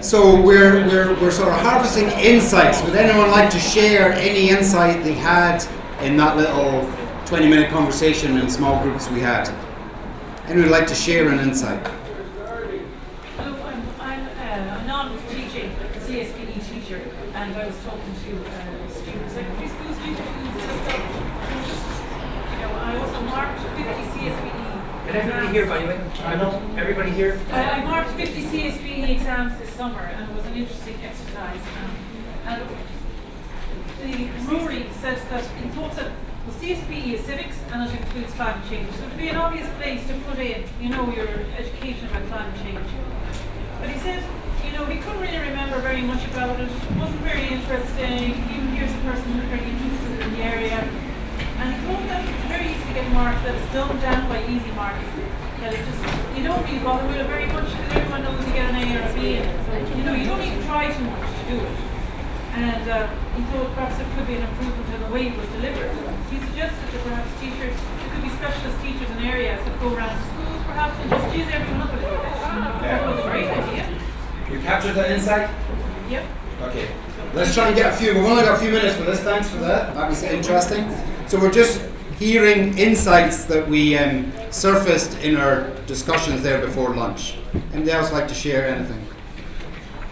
So we're sort of harvesting insights. Would anyone like to share any insight they had in that little 20-minute conversation in small groups we had? Anyone would like to share an insight? I'm non-teaching CSPE teacher, and I was talking to students, secondary school students, I also marked 50 CSPE. Can everybody hear, by the way? I know everybody here? I marked 50 CSPE exams this summer, and it was an interesting exercise. And Rory says that he thought that CSPE is civics and it includes climate change. So it would be an obvious place to put in, your education about climate change. But he said, he couldn't really remember very much about it. It wasn't very interesting. Even here's a person who's very interested in the area. And he thought that it's very easy to get marked, that it's dumbed down by easy marking. That it just, you don't really bother with it very much because everyone knows you get an A or a B in it. So, you don't even try too much to do it. And he thought perhaps it could be an improvement in the way it was delivered. He suggested that perhaps teachers, there could be specialist teachers in areas that go around schools perhaps and just use everyone up a little bit. That was a great idea. You captured that insight? Yep. Okay. Let's try and get a few. We've only got a few minutes for this. Thanks for that. That was interesting. So we're just hearing insights that we surfaced in our discussions there before lunch. Anybody else like to share anything?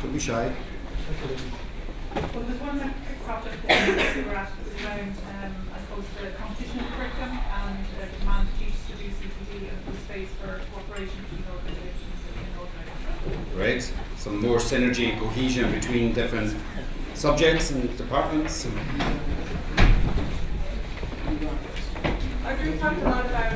Don't be shy. Well, there's one that kicks off just we were at around, I suppose, the competition curriculum and the demand for teachers to do CPD and the space for corporations and organisations in organising. Great. Some more synergy and cohesion between different subjects and departments. I've been talking a lot about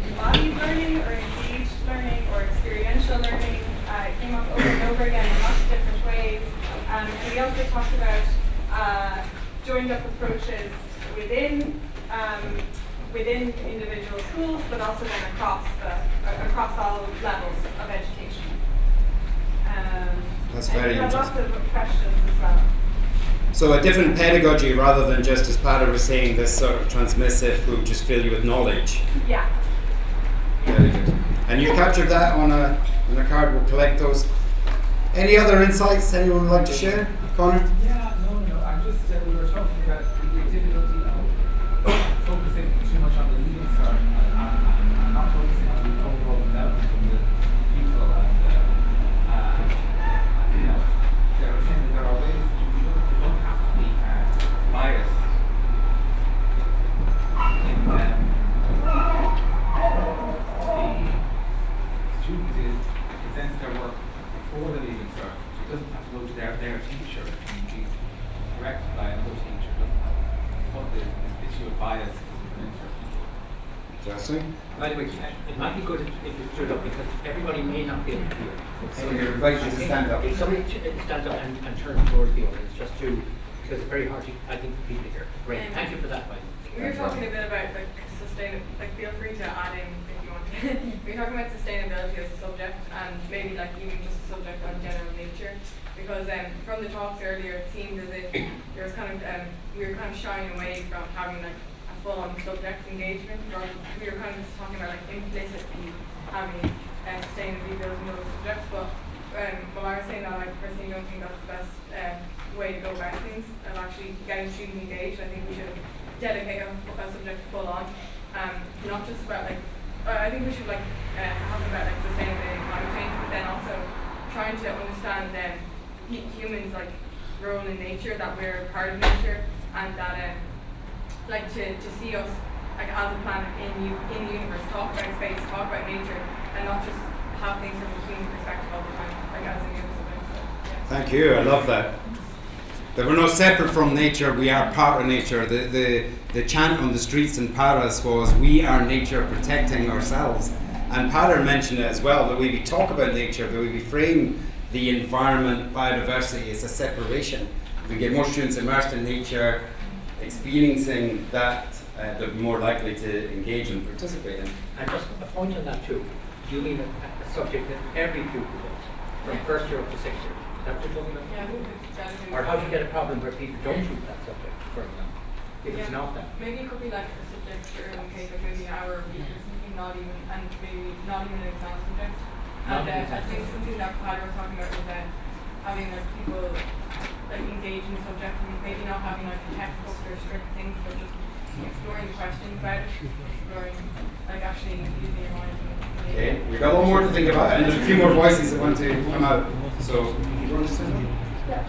embodied learning or engaged learning or experiential learning. It came up over and over again in lots of different ways. And we also talked about joined up approaches within individual schools, but also then across all levels of education. That's very and interesting. lots of questions as well. So a different pedagogy rather than just, as Pader was saying, this sort of transmissive will just fill you with knowledge. Yeah. Very good. And you captured that on a card. We'll collect those. Any other insights anyone would like to share? Connor? Yeah, no. I'm just, we were talking about the difficulty of focusing too much on the leading start and not focusing on the overall development of the people. And, they were saying that there are ways you don't have to be biased in the student presents their work before the leaving cert. It doesn't have to go to their teacher and be corrected by another teacher. It doesn't have to put the issue of bias into Interesting. By the way, it might be good if you stood up because everybody may not be able to hear. So you're invited to stand up. If somebody stands up and turns towards the audience, just to, because it's very hard to, I think, for people to hear. Great, thank you for that, by the way. We were talking a bit about feel free to add in if you want. We were talking about sustainability as a subject and maybe even just a subject on general nature, because from the talks earlier it seemed as if there was we were kind of shying away from having a full-on subject engagement, or we were kind of just talking about implicitly having sustainability built into those subjects. But while I was saying that, I personally don't think that's the best way to go about things and actually getting students engaged. I think we should dedicate a subject full on, not just about I think we should have about sustainability and climate change, but then also trying to understand humans role in nature, that we're part of nature, and that to see us as a planet in the universe, talk about space, talk about nature, and not just have things from a human perspective all the time, as a universe. So, yeah. Thank you. I love that. That we're not separate from nature, we are part of nature. The chant on the streets in Paris was, "We are nature protecting ourselves." And Pader mentioned it as well, that we talk about nature, but we frame the environment, biodiversity as a separation. If we get more students immersed in nature, experiencing that, they're more likely to engage and participate in. And just a point on that too, do you mean a subject that every pupil does, from first year up to sixth year? Is that what you're talking about? Yeah, Or how do you get a problem where people don't choose that subject, for example, if it's not that? Maybe it could be a subject for early case, maybe an hour a week or something, maybe not even an exam subject. And I think something that Padre was talking about was having like people like engage in the subject, and maybe not having like textbooks or strict things, but just exploring the questions about it, exploring like actually using your mind. Okay, we've got one more to think about, and there's a few more voices that want to come out. So, you want to say something? Yeah,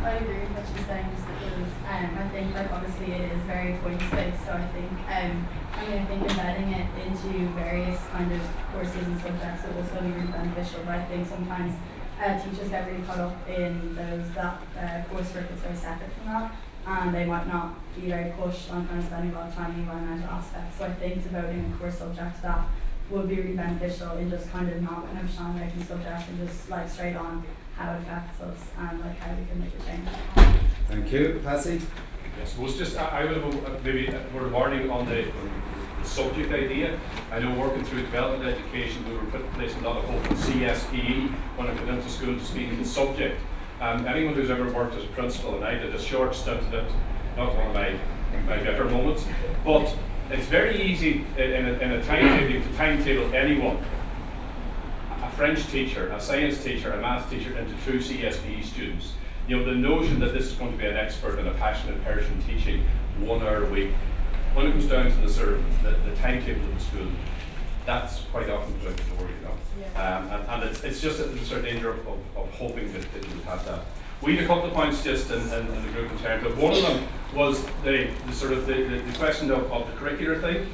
I agree with what you're saying, just because I think like obviously it is very points based, so I think I think embedding it into various kind of courses and subjects will also be really beneficial. But I think sometimes teachers get really caught up in that coursework that's very separate from that, and they might not be very pushed on kind of spending a lot of time on the environmental aspects. So I think devoting a course subject to that would be really beneficial in just kind of not kind of shying away from the subject and just like straight on how it affects us and like how we can make a change. Thank you. Patsy? Yes, well, it's just I would have maybe a word of warning on the subject idea. I know working through development education, we were placing a lot of hope in CSPE when I got into school to speak of the subject. Anyone who's ever worked as a principal, and I did a short stint at it, not one of my better moments, but it's very easy in a timetable to timetable anyone, a French teacher, a science teacher, a maths teacher, into two CSPE students. You know, the notion that this is going to be an expert and a passionate person teaching 1 hour a week, when it comes down to the timetable of the school, that's quite often put out the door, you know. Yeah. And it's just a certain danger of hoping that you would have that. We had a couple of points just in the group in terms of, one of them was the question of the curricular thing.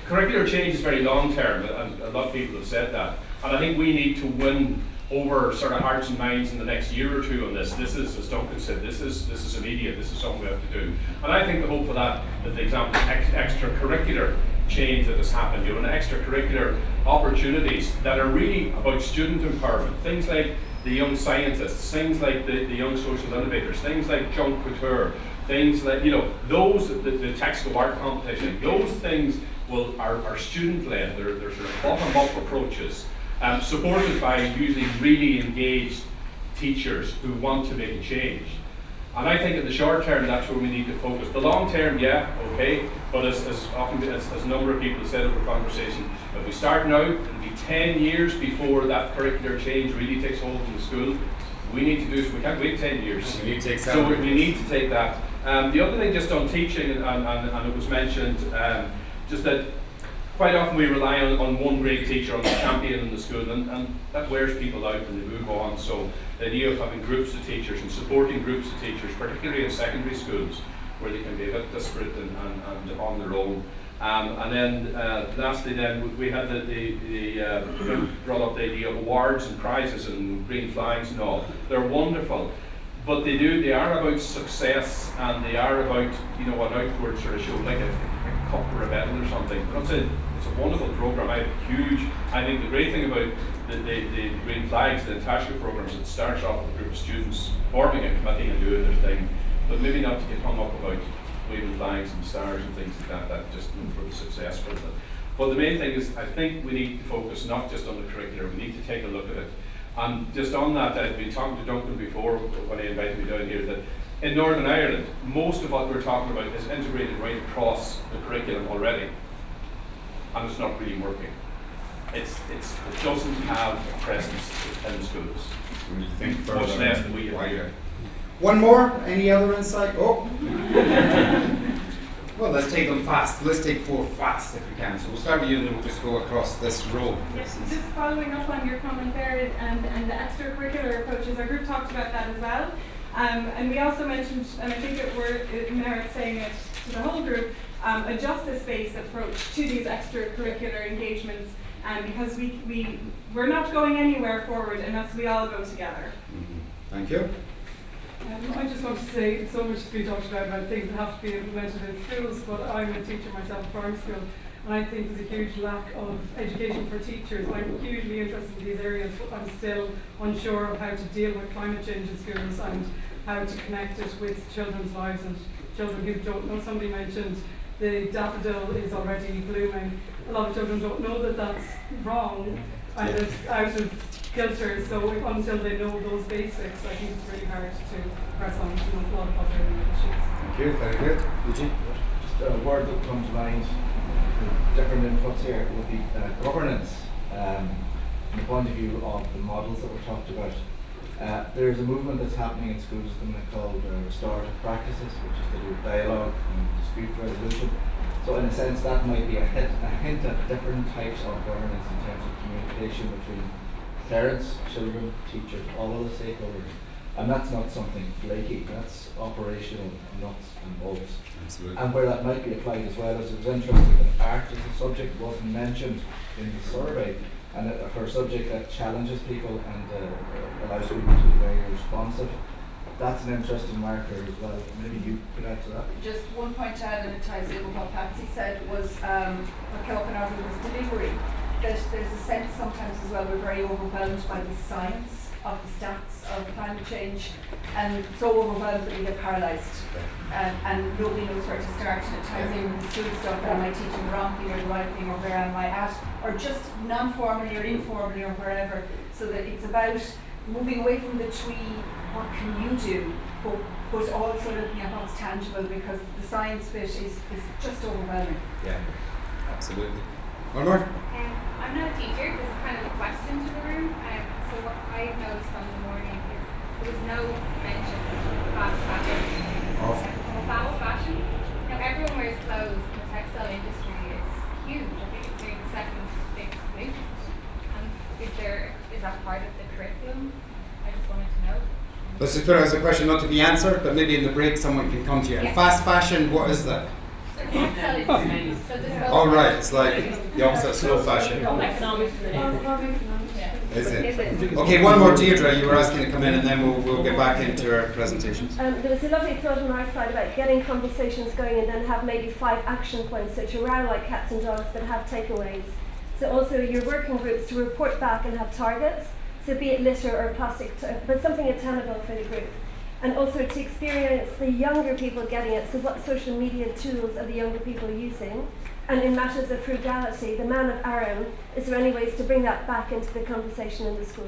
Curricular change is very long term, and a lot of people have said that. And I think we need to win over sort of hearts and minds in the next year or two on this. This is, as Duncan said, this is immediate. This is something we have to do. And I think the hope for that the example of extracurricular change that has happened, you know, and extracurricular opportunities that are really about student empowerment. Things like the young scientists, things like the young social innovators, things like Junk Couture, things like, you know, those, the Texco art competition, those things are student led. They're sort of bottom up approaches. Supported by usually really engaged teachers who want to make a change. And I think in the short term, that's where we need to focus. The long term, yeah, okay, but as a number of people have said in the conversation, if we start now, it'll be 10 years before that curricular change really takes hold in the school. We need to do so. We can't wait 10 years. We need to take so we need to take that. The other thing just on teaching, and it was mentioned, just that quite often we rely on one great teacher, on the champion in the school, and that wears people out and they move on. So the idea of having groups of teachers and supporting groups of teachers, particularly in secondary schools, where they can be a bit disparate and on their own. And then lastly, then we had brought up the idea of awards and prizes and green flags and all. They're wonderful, but they are about success, and they are about, you know, an outward sort of show, like a cup or a medal or something. But it's a wonderful program. I think the great thing about the green flags, the Tasha programs, it starts off with a group of students forming a committee and doing their thing, but maybe not to get hung up about waving flags and stars and things like that just for the success with it. But the main thing is, I think we need to focus not just on the curricular, we need to take a look at it. And just on that, I've been talking to Duncan before when he invited me down here, that in Northern Ireland, most of what we're talking about is integrated right across the curriculum already, and it's not really working. It doesn't have a presence in the schools. We need to think further. Much less than we have here. One more? Any other insight? Oh! Well, let's take them fast. Let's take 4 fast if we can. So we'll start with you and then we'll just go across this row. Yes, just following up on your comment there and the extracurricular approaches, our group talked about that as well. And we also mentioned, and I think it merits saying it to the whole group, a justice-based approach to these extracurricular engagements, because we're not going anywhere forward unless we all go together. Mm-hmm. Thank you. I just want to say, so much to be talked about things that have to be implemented in schools, but I'm a teacher myself at primary school, and I think there's a huge lack of education for teachers. I'm hugely interested in these areas, but I'm still unsure of how to deal with climate change in schools and how to connect it with children's lives and children who don't know. Somebody mentioned the daffodil is already blooming. A lot of children don't know that that's wrong, and it's out of kilter, so until they know those basics, I think it's really hard to press on to a lot of other issues. Thank you. Very good. Eugene? Just a word that comes to mind, different inputs here, would be governance, from the point of view of the models that were talked about. There's a movement that's happening in schools at the minute called restorative practices, which is to do with dialogue and dispute resolution. So in a sense that might be a hint at different types of governance in terms of communication between parents, children, teachers, all of the stakeholders. And that's not something flaky, that's operational nuts and bolts. Absolutely. And where that might be applied as well as it was interesting that art as a subject wasn't mentioned in the survey, and for a subject that challenges people and allows people to be very responsive. That's an interesting marker as well. Maybe you could add to that. Just one point to add, and it ties in with what Patsy said, was what came up in our group was delivery. That there's a sense sometimes as well we're very overwhelmed by the science of the stats of climate change, and so overwhelmed that we get paralysed, and nobody knows where to start, and it ties in with the school stuff. Am I teaching the wrong thing or the right thing, or where am I at, or just non-formally or informally or wherever. So that it's about moving away from the tree, what can you do, but also looking at what's tangible, because the science bit is just overwhelming. Yeah, absolutely. One more? I'm not a teacher, this is kind of a question to the room. So what I've noticed from the morning is there was no mention of fast fashion. Fast fashion. Now everyone wears clothes, and the textile industry is huge. I think it's nearly the second biggest movement. And is that part of the curriculum? I just wanted to know. Let's just put it as a question not to be answered, but maybe in the break someone can come to you. And Yeah. fast fashion, what is that? So the textile industry. So the All right, it's like the opposite of slow fashion. Economics. Is it? Okay, one more, Deirdre. You were asking to come in, and then we'll get back into our presentations. There was a lovely thought on our side about getting conversations going and then have maybe 5 action points, so to row like cats and dogs that have takeaways. So also your working groups to report back and have targets, so be it litter or plastic, but something attainable for the group. And also to experience the younger people getting it, so what social media tools are the younger people using? And in matters of frugality, the man of Aram, is there any ways to bring that back into the conversation in the schools?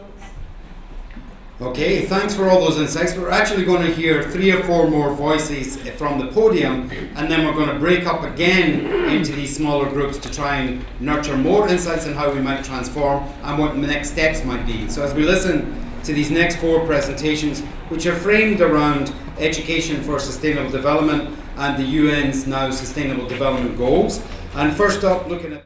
Okay, thanks for all those insights. We're actually going to hear 3 or 4 more voices from the podium, and then we're going to break up again into these smaller groups to try and nurture more insights on how we might transform and what the next steps might be. So as we listen to these next 4 presentations, which are framed around education for sustainable development and the UN's now Sustainable Development Goals. And first up, looking at